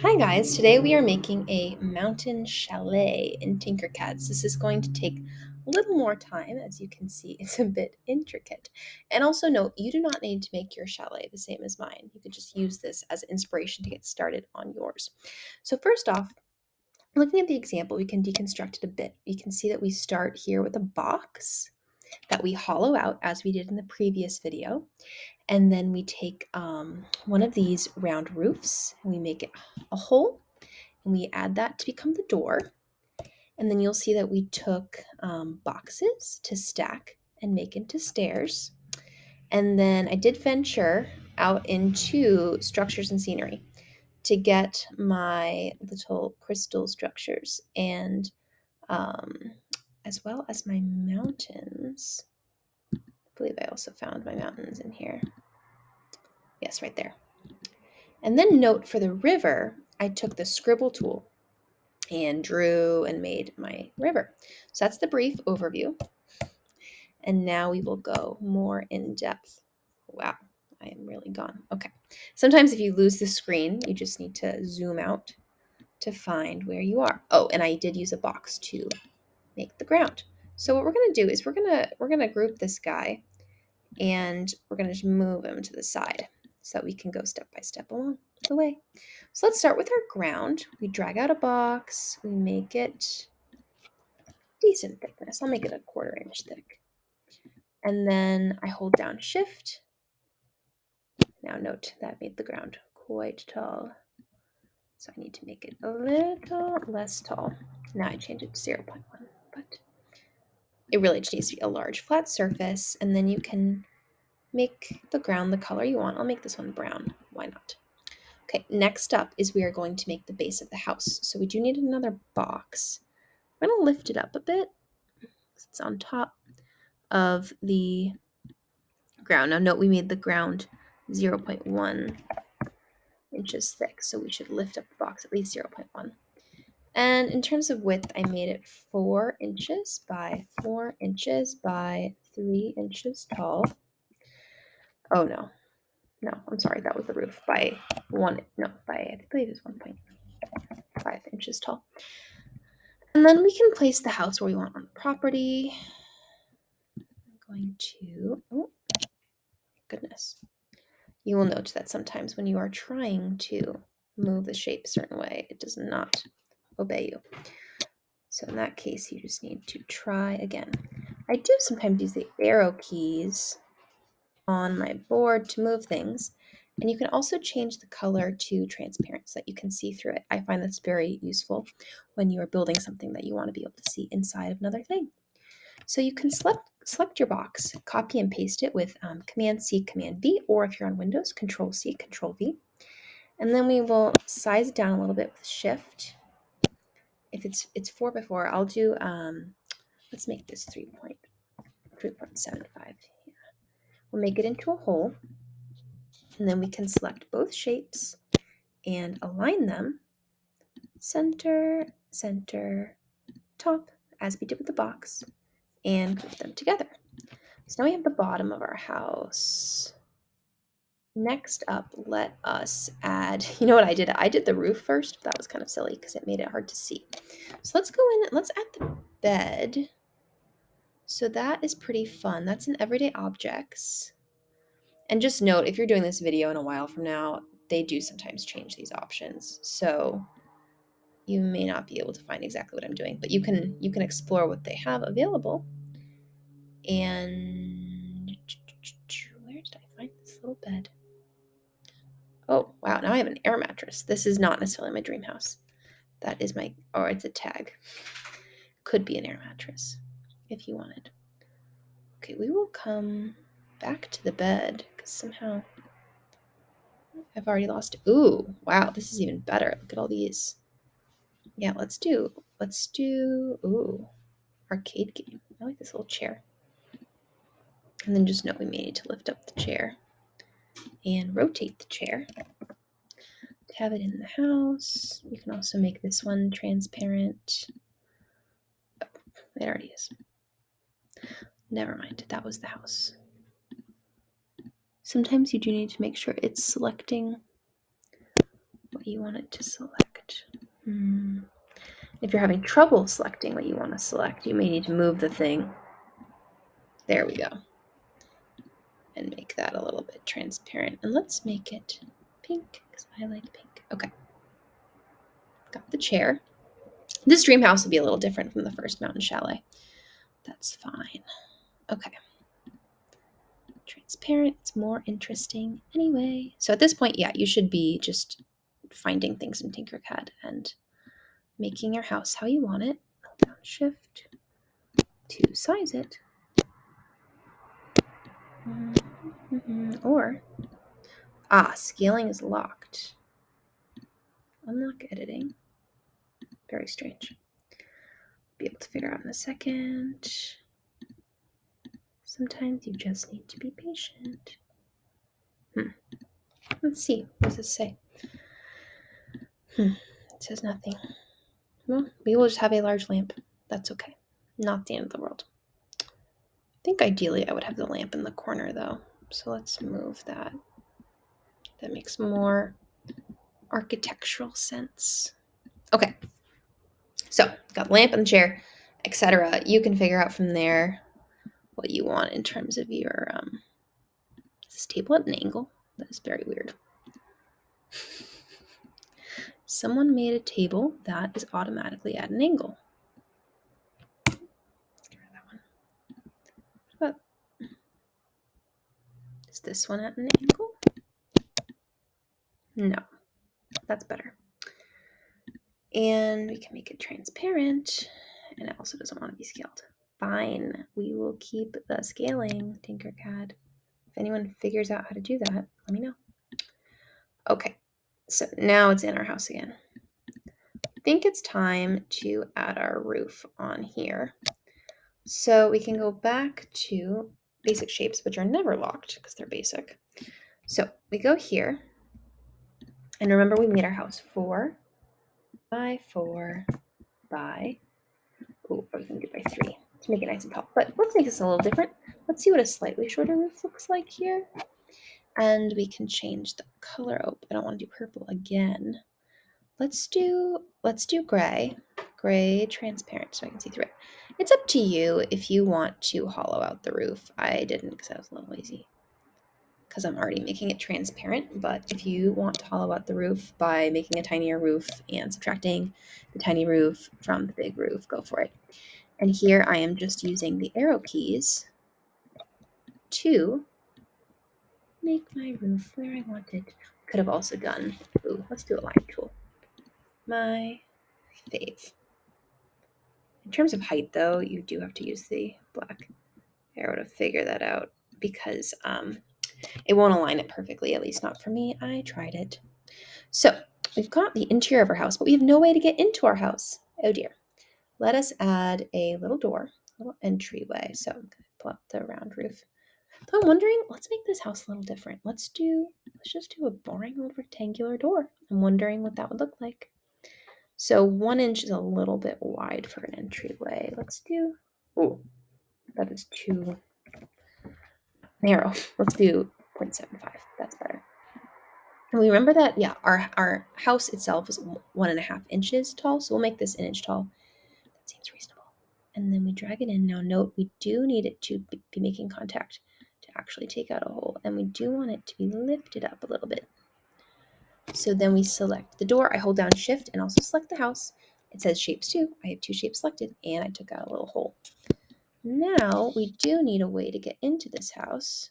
Hi guys, today we are making a mountain chalet in TinkerCAD. So this is going to take a little more time. As you can see, it's a bit intricate. And also note, you do not need to make your chalet the same as mine. You could just use this as inspiration to get started on yours. So first off, looking at the example, we can deconstruct it a bit. You can see that we start here with a box that we hollow out as we did in the previous video. And then we take one of these round roofs and we make it a hole and we add that to become the door. And then you'll see that we took boxes to stack and make into stairs. And then I did venture out into structures and scenery to get my little crystal structures and um, as well as my mountains. I believe I also found my mountains in here. Yes, right there. And then note for the river, I took the scribble tool and drew and made my river. So that's the brief overview. And now we will go more in depth. Wow, I am really gone. Okay. Sometimes if you lose the screen, you just need to zoom out to find where you are. Oh, and I did use a box to make the ground. So what we're going to do is we're going to group this guy and we're going to just move him to the side so that we can go step by step along the way. So let's start with our ground. We drag out a box, we make it decent thickness. I'll make it a 1/4 inch thick. And then I hold down Shift. Now note that made the ground quite tall. So I need to make it a little less tall. Now I change it to 0.1, but it really just needs to be a large flat surface, and then you can make the ground the color you want. I'll make this one brown. Why not? Okay, next up is we are going to make the base of the house. So we do need another box. I'm going to lift it up a bit. It's on top of the ground. Now note we made the ground 0.1 inches thick, so we should lift up the box at least 0.1. And in terms of width, I made it 4 inches by 4 inches by 3 inches tall. Oh no, I'm sorry, that was the roof. I believe it's 1.5 inches tall. And then we can place the house where we want on the property. I'm going to, oh goodness. You will note that sometimes when you are trying to move the shape a certain way, it does not obey you. So in that case, you just need to try again. I do sometimes use the arrow keys on my board to move things. And you can also change the color to transparent so that you can see through it. I find that's very useful when you are building something that you want to be able to see inside of another thing. So you can select your box, copy and paste it with Command-C, Command-V, or if you're on Windows, Control-C, Control-V. And then we will size it down a little bit with Shift. If it's 4 by 4, I'll do, let's make this 3.75. Yeah. We'll make it into a hole. And then we can select both shapes and align them center, center, top, as we did with the box, and group them together. So now we have the bottom of our house. Next up, let us add, you know what I did? I did the roof first, but that was kind of silly because it made it hard to see. So let's go in, let's add the bed. So that is pretty fun. That's in everyday objects. And just note, if you're doing this video in a while from now, they do sometimes change these options. So you may not be able to find exactly what I'm doing, but you can explore what they have available. And where did I find this little bed? Oh, wow, now I have an air mattress. This is not necessarily my dream house. That is my, or it's a tag. Could be an air mattress if you wanted. Okay, we will come back to the bed because somehow I've already lost it. Ooh, wow, this is even better. Look at all these. Yeah, let's do, ooh, arcade game. I like this little chair. And then just know we may need to lift up the chair and rotate the chair to have it in the house. You can also make this one transparent. Oh, it already is. Never mind, that was the house. Sometimes you do need to make sure it's selecting what you want it to select. If you're having trouble selecting what you want to select, you may need to move the thing. There we go. And make that a little bit transparent. And let's make it pink because I like pink. Okay. Got the chair. This dream house will be a little different from the first mountain chalet. That's fine. Okay. Transparent. It's more interesting anyway. So at this point, yeah, you should be just finding things in TinkerCAD and making your house how you want it. Hold down Shift to size it. Or, scaling is locked. Unlock editing. Very strange. Be able to figure out in a second. Sometimes you just need to be patient. Let's see. What does this say? It says nothing. Well, we will just have a large lamp. That's okay. Not the end of the world. I think ideally I would have the lamp in the corner though. So let's move that. That makes more architectural sense. Okay. So got the lamp and the chair, etc. You can figure out from there what you want in terms of your is this table at an angle? That is very weird. Someone made a table that is automatically at an angle. That one. What about, is this one at an angle? No, that's better. And we can make it transparent, and it also doesn't want to be scaled. Fine, we will keep the scaling, TinkerCAD. If anyone figures out how to do that, let me know. Okay, so now it's in our house again. I think it's time to add our roof on here. So we can go back to basic shapes, which are never locked because they're basic. So we go here, and remember we made our house 4 by 4 by, oh, I was going to do by 3 to make it nice and tall. But let's make this a little different. Let's see what a slightly shorter roof looks like here. And we can change the color. Oh, I don't want to do purple again. Let's do gray. Gray transparent so I can see through it. It's up to you if you want to hollow out the roof. I didn't because I was a little lazy because I'm already making it transparent. But if you want to hollow out the roof by making a tinier roof and subtracting the tiny roof from the big roof, go for it. And here I am just using the arrow keys to make my roof where I want it. Could have also done, let's do a line tool. My fave. In terms of height, though, you do have to use the black arrow to figure that out because it won't align it perfectly, at least not for me. I tried it. So we've got the interior of our house, but we have no way to get into our house. Oh dear. Let us add a little door, a little entryway. So I'm going to pull up the round roof. So I'm wondering, let's make this house a little different. Let's just do a boring old rectangular door. I'm wondering what that would look like. So 1 inch is a little bit wide for an entryway. Let's do, that is too narrow. Let's do 0.75. That's better. And we remember that, yeah, our house itself is 1.5 inches tall. So we'll make this 1 inch tall. That seems reasonable. And then we drag it in. Now note, we do need it to be making contact to actually take out a hole. And we do want it to be lifted up a little bit. So then we select the door. I hold down Shift and also select the house. It says shapes 2. I have 2 shapes selected and I took out a little hole. Now we do need a way to get into this house.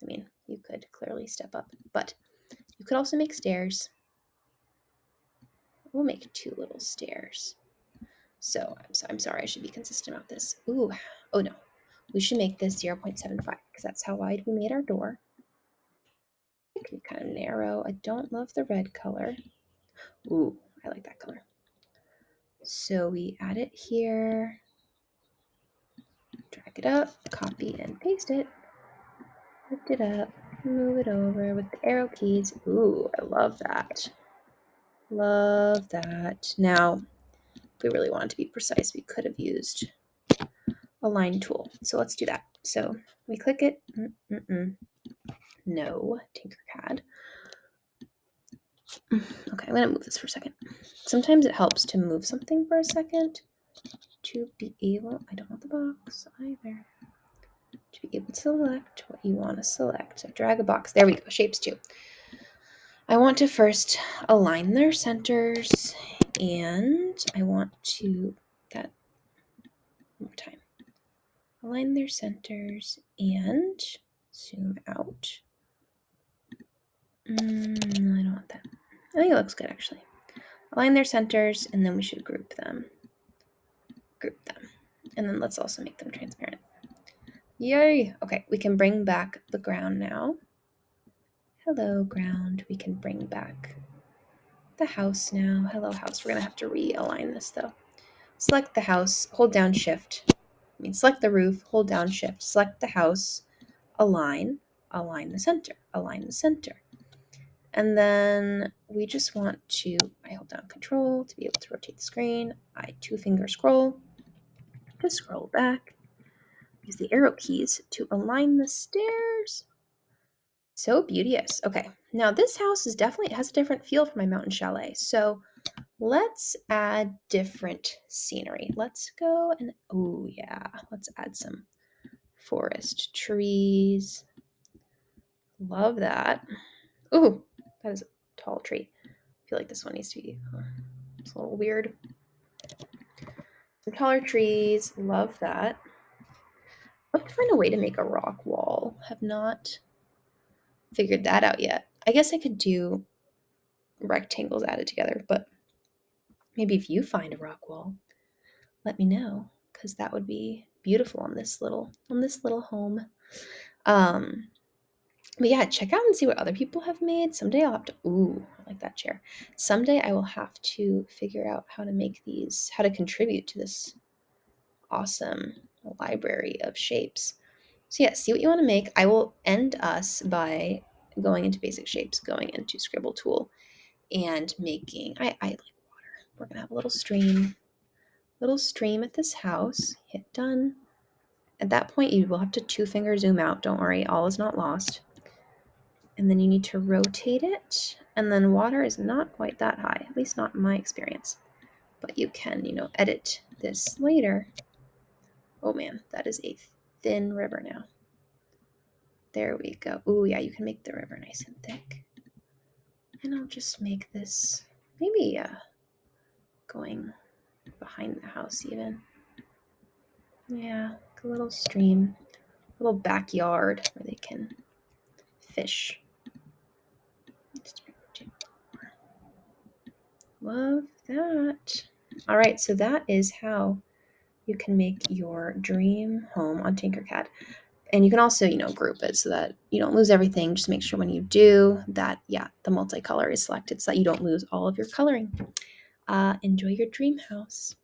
I mean, you could clearly step up, but you could also make stairs. We'll make 2 little stairs. So I'm sorry, I should be consistent about this. Oh no. We should make this 0.75 because that's how wide we made our door. It can be kind of narrow. I don't love the red color. Ooh, I like that color. So we add it here, drag it up, copy and paste it, lift it up, move it over with the arrow keys. Ooh, I love that. Love that. Now, if we really wanted to be precise, we could have used a line tool. So let's do that. So we click it. No, TinkerCAD. Okay, I'm gonna move this for a second. Sometimes it helps to move something for a second to be able, I don't want the box either, to be able to select what you want to select. So drag a box. There we go, shapes too. I want to first align their centers, and I want to, that one more time. Align their centers and zoom out. I don't want that. I think it looks good actually. Align their centers, and then we should group them. And then let's also make them transparent. Yay! Okay, we can bring back the ground now. Hello, ground. We can bring back the house now. Hello, house. We're gonna have to realign this though. Select the house, hold down shift. Select the roof, hold down shift. Select the house, align the center, align the center. And then we just want to, I hold down control to be able to rotate the screen. I 2-finger scroll to scroll back. Use the arrow keys to align the stairs. So beauteous. Okay, now this house is definitely, it has a different feel for my mountain chalet. So let's add different scenery. Let's go and, oh yeah, let's add some forest trees. Love that. Ooh, that is a tall tree. I feel like this one needs to be, it's a little weird. Some taller trees, love that. I'll have to find a way to make a rock wall. Have not figured that out yet. I guess I could do rectangles added together, but maybe if you find a rock wall, let me know, because that would be beautiful on this little home. But yeah, check out and see what other people have made. Someday I'll have to, ooh, I like that chair. Someday I will have to figure out how to make these, how to contribute to this awesome library of shapes. So yeah, see what you want to make. I will end us by going into basic shapes, going into scribble tool, and making, I like water. We're gonna have a little stream at this house. Hit done. At that point, you will have to 2-finger zoom out. Don't worry, all is not lost. And then you need to rotate it. And then water is not quite that high, at least not in my experience. But you can, edit this later. Oh man, that is a thin river now. There we go. Oh yeah, you can make the river nice and thick. And I'll just make this maybe going behind the house even. Yeah, like a little stream, a little backyard where they can fish. Love that. All right, so that is how you can make your dream home on TinkerCAD. And you can also, group it so that you don't lose everything. Just make sure when you do that, the multicolor is selected so that you don't lose all of your coloring. Enjoy your dream house.